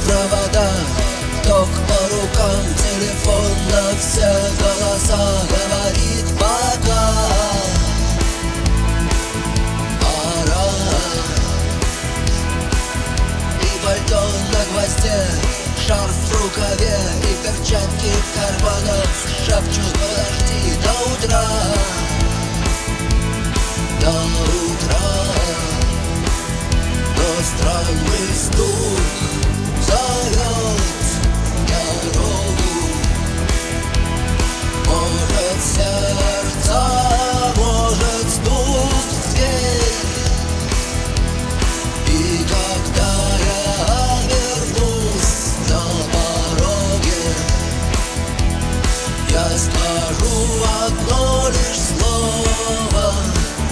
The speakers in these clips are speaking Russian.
провода, ток по рукам, телефон на все голоса говорит пока. Пора. И пальто на гвозде, шарф в рукаве и перчатки в карманах шепчут: подожди до утра. До утра. Но странный стук зовет дорогу. Может, сердце, может, стук в дверь. И когда я вернусь на пороге, я скажу одно лишь слово: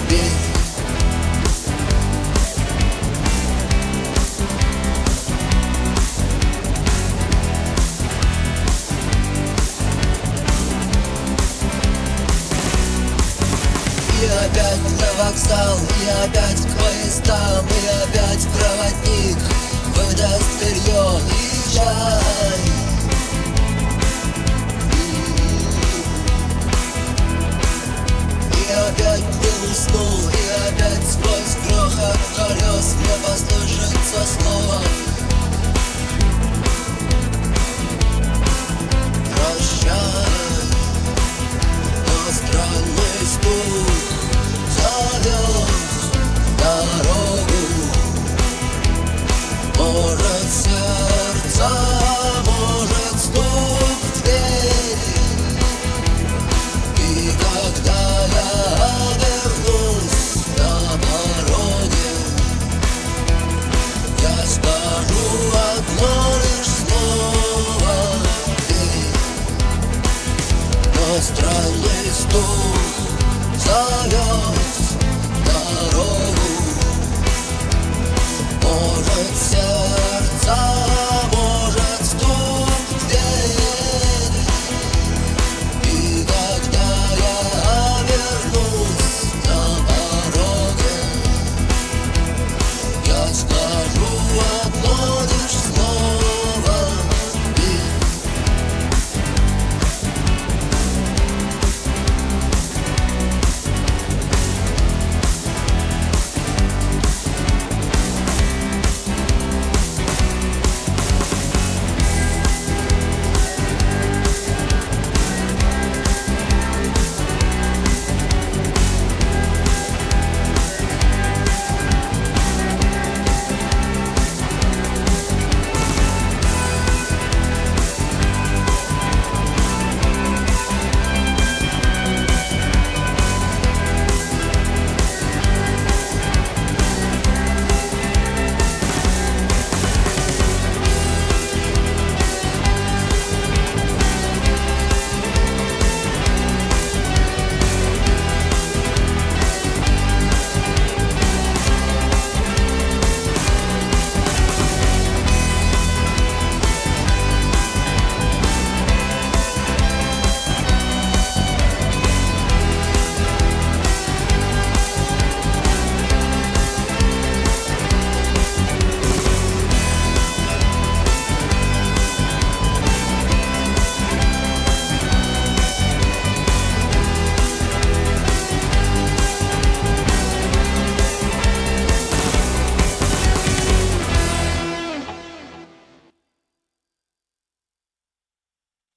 верь. И опять на вокзал, и опять к поездам, и опять проводник выдаст белье и чай. И опять не усну, и опять сквозь грохот колес мне послышится слово: прощай. Но странный стук зовет дорогу. Может, сердце, может, стук в дверь. И когда я вернусь на пороге, я скажу одно лишь слово: верь. Но странный стук зовет дорогу. Может, сердце, может, стук в дверь. И когда я вернусь на пороге, я скажу